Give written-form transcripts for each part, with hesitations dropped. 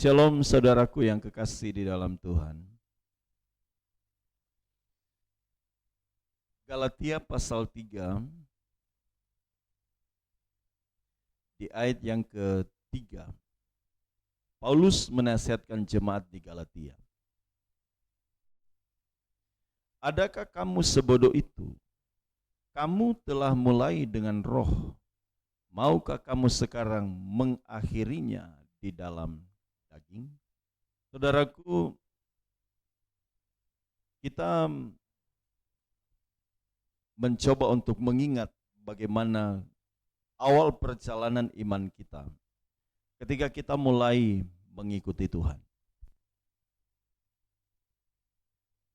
Shalom saudaraku yang kekasih di dalam Tuhan. Galatia pasal 3 di ayat yang ketiga. Paulus menasihatkan jemaat di Galatia. Adakah kamu sebodoh itu? Kamu telah mulai dengan roh. Maukah kamu sekarang mengakhirinya di dalam daging? Saudaraku, kita mencoba untuk mengingat bagaimana awal perjalanan iman kita ketika kita mulai mengikuti Tuhan.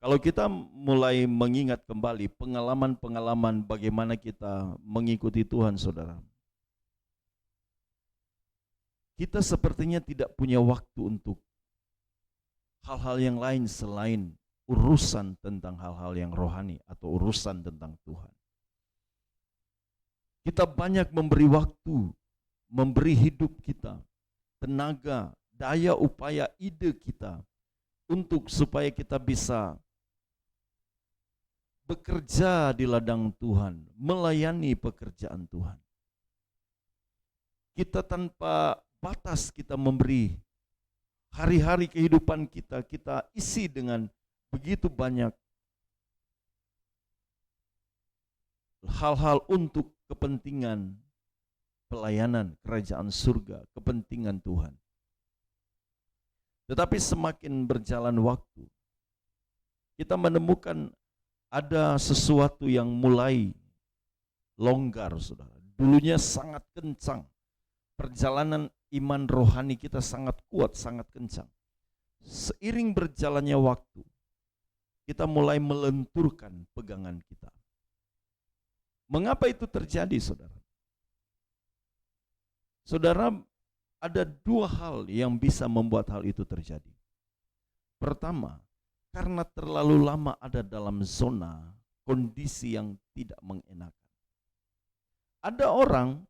Kalau kita mulai mengingat kembali pengalaman-pengalaman bagaimana kita mengikuti Tuhan, saudara, kita sepertinya tidak punya waktu untuk hal-hal yang lain selain urusan tentang hal-hal yang rohani atau urusan tentang Tuhan. Kita banyak memberi waktu, memberi hidup kita, tenaga, daya upaya, ide kita untuk supaya kita bisa bekerja di ladang Tuhan, melayani pekerjaan Tuhan. Kita tanpa batas kita memberi hari-hari kehidupan kita, kita isi dengan begitu banyak hal-hal untuk kepentingan pelayanan kerajaan surga, kepentingan Tuhan. Tetapi semakin berjalan waktu, kita menemukan ada sesuatu yang mulai longgar, saudara. Dulunya sangat kencang. Perjalanan iman rohani kita sangat kuat, sangat kencang. Seiring berjalannya waktu, kita mulai melenturkan pegangan kita. Mengapa itu terjadi, saudara? Saudara, ada dua hal yang bisa membuat hal itu terjadi. Pertama, karena terlalu lama ada dalam zona kondisi yang tidak mengenakan. Ada orang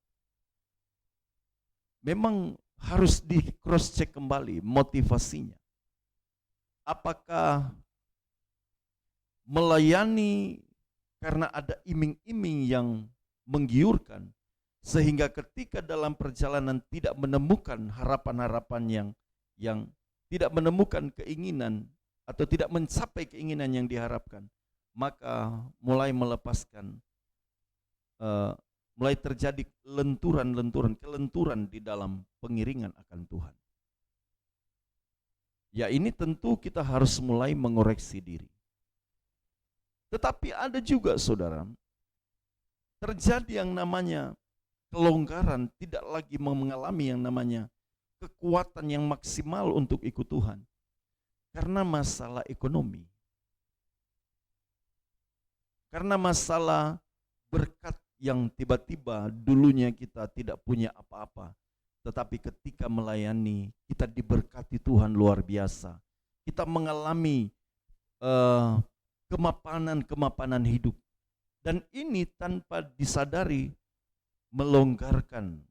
memang harus di cross check kembali motivasinya. Apakah melayani karena ada iming-iming yang menggiurkan, sehingga ketika dalam perjalanan tidak menemukan harapan-harapan yang tidak menemukan keinginan atau tidak mencapai keinginan yang diharapkan, maka mulai melepaskan, mulai terjadi kelenturan di dalam pengiringan akan Tuhan. Ya, ini tentu kita harus mulai mengoreksi diri. Tetapi ada juga, saudara, terjadi yang namanya kelonggaran, tidak lagi mengalami yang namanya kekuatan yang maksimal untuk ikut Tuhan. Karena masalah ekonomi, karena masalah berkat yang tiba-tiba dulunya kita tidak punya apa-apa, tetapi ketika melayani kita diberkati Tuhan luar biasa. Kita mengalami kemapanan hidup, dan ini tanpa disadari melonggarkan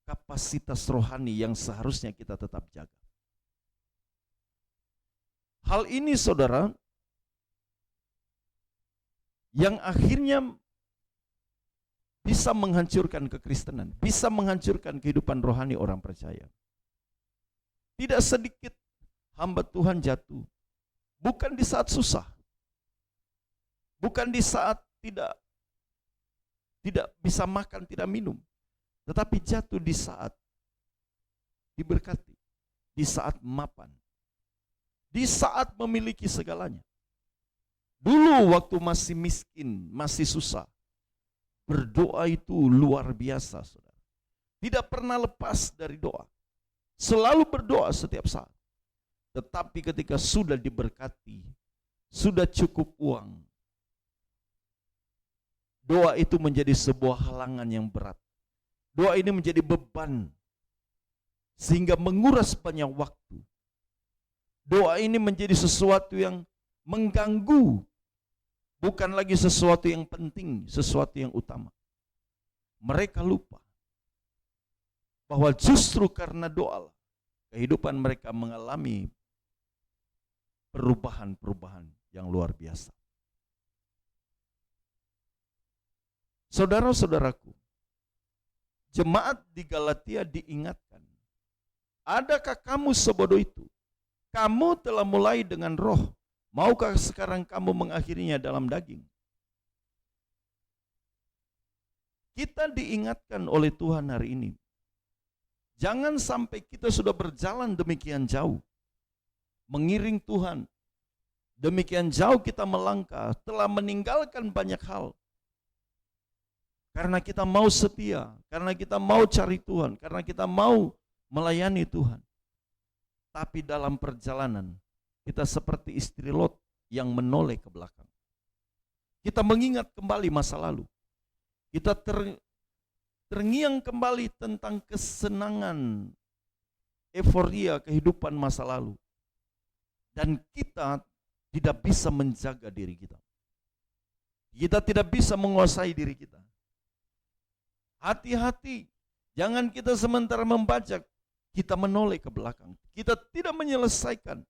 kapasitas rohani yang seharusnya kita tetap jaga. Hal ini, saudara, yang akhirnya bisa menghancurkan kekristenan, bisa menghancurkan kehidupan rohani orang percaya. Tidak sedikit hamba Tuhan jatuh, bukan di saat susah, bukan di saat tidak bisa makan, tidak minum, tetapi jatuh di saat diberkati, di saat mapan, di saat memiliki segalanya. Dulu waktu masih miskin, masih susah, berdoa itu luar biasa, saudara. Tidak pernah lepas dari doa, selalu berdoa setiap saat. Tetapi ketika sudah diberkati, sudah cukup uang, doa itu menjadi sebuah halangan yang berat. Doa ini menjadi beban sehingga menguras banyak waktu. Doa ini menjadi sesuatu yang mengganggu, bukan lagi sesuatu yang penting, sesuatu yang utama. Mereka lupa bahwa justru karena doa kehidupan mereka mengalami perubahan-perubahan yang luar biasa. Saudara-saudaraku, jemaat di Galatia diingatkan, adakah kamu sebodoh itu? Kamu telah mulai dengan roh, maukah sekarang kamu mengakhirinya dalam daging? Kita diingatkan oleh Tuhan hari ini, jangan sampai kita sudah berjalan demikian jauh, mengiring Tuhan, demikian jauh kita melangkah, telah meninggalkan banyak hal, karena kita mau setia, karena kita mau cari Tuhan, karena kita mau melayani Tuhan. Tapi dalam perjalanan, kita seperti istri Lot yang menoleh ke belakang. Kita mengingat kembali masa lalu. Kita terngiang kembali tentang kesenangan, euforia kehidupan masa lalu. Dan kita tidak bisa menjaga diri kita. Kita tidak bisa menguasai diri kita. Hati-hati, jangan kita sementara membaca, kita menoleh ke belakang. Kita tidak menyelesaikan.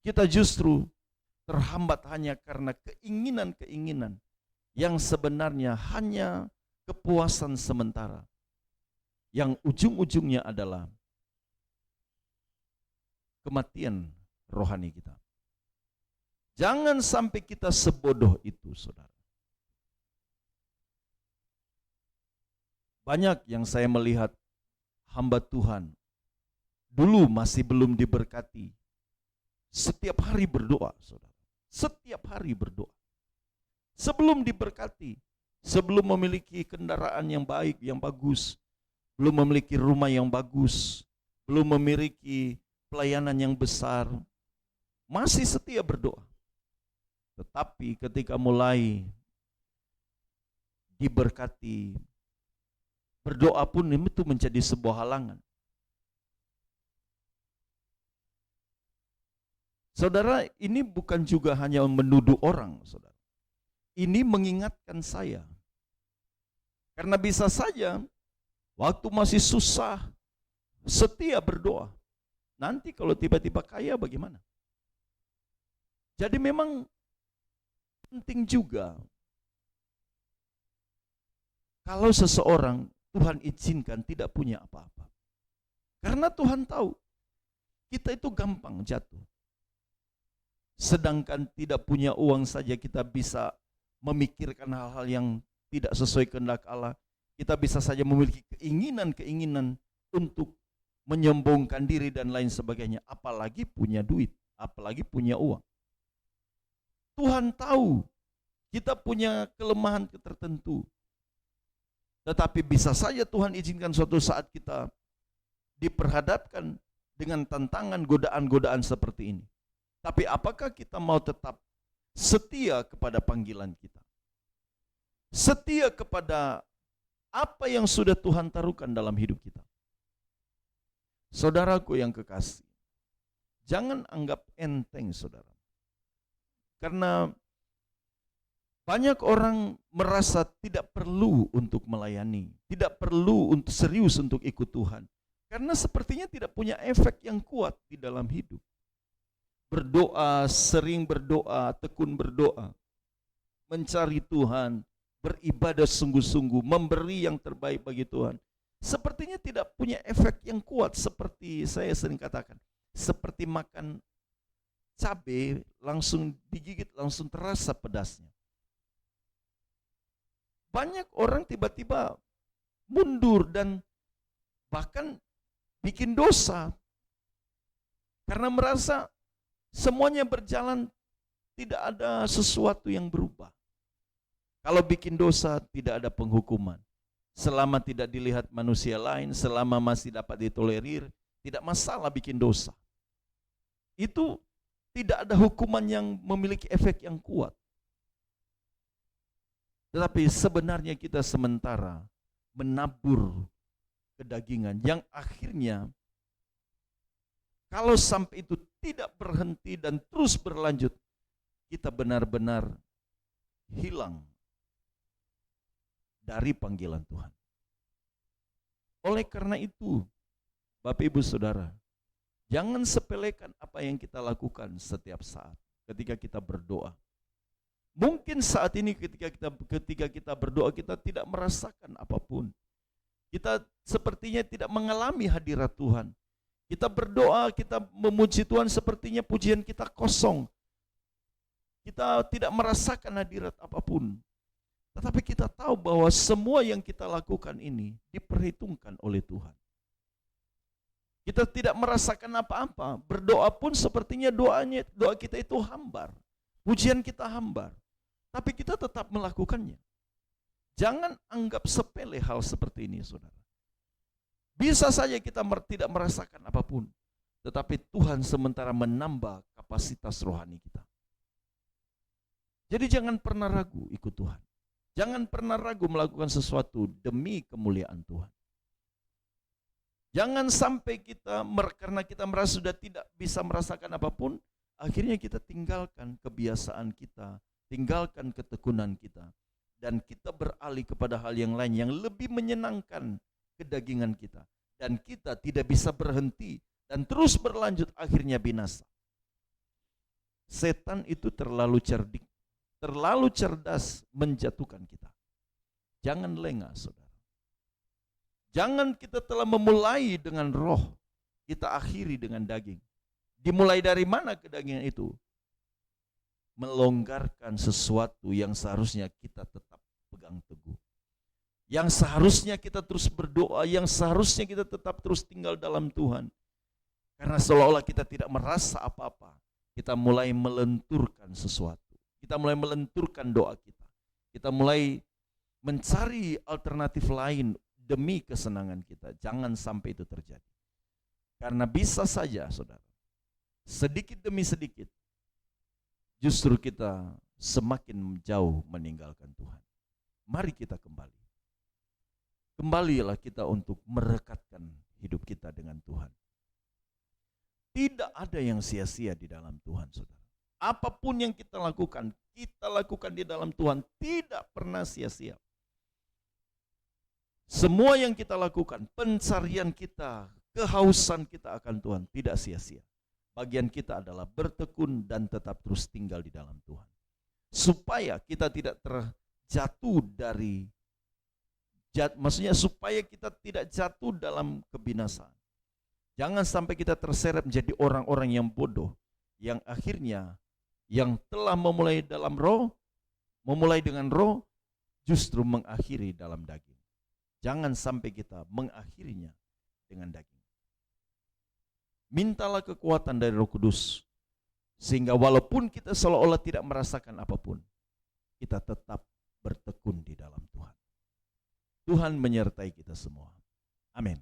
Kita justru terhambat hanya karena keinginan-keinginan yang sebenarnya hanya kepuasan sementara. Yang ujung-ujungnya adalah kematian rohani kita. Jangan sampai kita sebodoh itu, saudara. Banyak yang saya melihat hamba Tuhan dulu masih belum diberkati, setiap hari berdoa, saudara. Setiap hari berdoa. Sebelum diberkati, sebelum memiliki kendaraan yang baik, yang bagus, belum memiliki rumah yang bagus, belum memiliki pelayanan yang besar, masih setia berdoa. Tetapi ketika mulai diberkati, berdoa pun itu menjadi sebuah halangan. Saudara, ini bukan juga hanya menuduh orang, saudara. Ini mengingatkan saya. Karena bisa saja waktu masih susah, setia berdoa. Nanti kalau tiba-tiba kaya bagaimana? Jadi memang penting juga kalau seseorang Tuhan izinkan tidak punya apa-apa. Karena Tuhan tahu kita itu gampang jatuh. Sedangkan tidak punya uang saja kita bisa memikirkan hal-hal yang tidak sesuai kehendak Allah. Kita bisa saja memiliki keinginan-keinginan untuk menyombongkan diri dan lain sebagainya. Apalagi punya duit, apalagi punya uang. Tuhan tahu kita punya kelemahan tertentu. Tetapi bisa saja Tuhan izinkan suatu saat kita diperhadapkan dengan tantangan, godaan-godaan seperti ini. Tapi apakah kita mau tetap setia kepada panggilan kita? Setia kepada apa yang sudah Tuhan taruhkan dalam hidup kita? Saudaraku yang kekasih, jangan anggap enteng, saudara. Karena banyak orang merasa tidak perlu untuk melayani, tidak perlu untuk serius untuk ikut Tuhan. Karena sepertinya tidak punya efek yang kuat di dalam hidup. Berdoa, sering berdoa, tekun berdoa, mencari Tuhan, beribadah sungguh-sungguh, memberi yang terbaik bagi Tuhan. Sepertinya tidak punya efek yang kuat seperti saya sering katakan. Seperti makan cabai, langsung digigit, langsung terasa pedasnya. Banyak orang tiba-tiba mundur dan bahkan bikin dosa karena merasa semuanya berjalan, tidak ada sesuatu yang berubah. Kalau bikin dosa tidak ada penghukuman. Selama tidak dilihat manusia lain, selama masih dapat ditolerir, tidak masalah bikin dosa. Itu tidak ada hukuman yang memiliki efek yang kuat. Tetapi sebenarnya kita sementara menabur kedagingan yang akhirnya kalau sampai itu tidak berhenti dan terus berlanjut, kita benar-benar hilang dari panggilan Tuhan. Oleh karena itu, Bapak Ibu Saudara, jangan sepelekan apa yang kita lakukan setiap saat ketika kita berdoa. Mungkin saat ini ketika kita berdoa kita tidak merasakan apapun. Kita sepertinya tidak mengalami hadirat Tuhan. Kita berdoa, kita memuji Tuhan, sepertinya pujian kita kosong. Kita tidak merasakan hadirat apapun. Tetapi kita tahu bahwa semua yang kita lakukan ini diperhitungkan oleh Tuhan. Kita tidak merasakan apa-apa. Berdoa pun sepertinya doa kita itu hambar. Pujian kita hambar. Tapi kita tetap melakukannya. Jangan anggap sepele hal seperti ini, saudara. Bisa saja kita tidak merasakan apapun, tetapi Tuhan sementara menambah kapasitas rohani kita. Jadi jangan pernah ragu ikut Tuhan. Jangan pernah ragu melakukan sesuatu demi kemuliaan Tuhan. Jangan sampai karena kita merasa sudah tidak bisa merasakan apapun, akhirnya kita tinggalkan kebiasaan kita, tinggalkan ketekunan kita, dan kita beralih kepada hal yang lain yang lebih menyenangkan kedagingan kita, dan kita tidak bisa berhenti dan terus berlanjut, akhirnya binasa. Setan itu terlalu cerdik, terlalu cerdas menjatuhkan kita. Jangan lengah, saudara. Jangan kita telah memulai dengan roh, kita akhiri dengan daging. Dimulai dari mana kedagingan itu? Melonggarkan sesuatu yang seharusnya kita tetap pegang teguh. Yang seharusnya kita terus berdoa, yang seharusnya kita tetap terus tinggal dalam Tuhan. Karena seolah-olah kita tidak merasa apa-apa, kita mulai melenturkan sesuatu. Kita mulai melenturkan doa kita. Kita mulai mencari alternatif lain demi kesenangan kita. Jangan sampai itu terjadi. Karena bisa saja, saudara, sedikit demi sedikit, justru kita semakin jauh meninggalkan Tuhan. Mari kita kembali. Kembalilah kita untuk merekatkan hidup kita dengan Tuhan. Tidak ada yang sia-sia di dalam Tuhan, saudara. Apapun yang kita lakukan di dalam Tuhan tidak pernah sia-sia. Semua yang kita lakukan, pencarian kita, kehausan kita akan Tuhan tidak sia-sia. Bagian kita adalah bertekun dan tetap terus tinggal di dalam Tuhan. Supaya kita tidak terjatuh maksudnya supaya kita tidak jatuh dalam kebinasaan. Jangan sampai kita terseret menjadi orang-orang yang bodoh, yang akhirnya yang telah memulai dengan roh, justru mengakhiri dalam daging. Jangan sampai kita mengakhirinya dengan daging. Mintalah kekuatan dari Roh Kudus, sehingga walaupun kita seolah-olah tidak merasakan apapun, kita tetap bertekun di dalam Tuhan. Tuhan menyertai kita semua. Amin.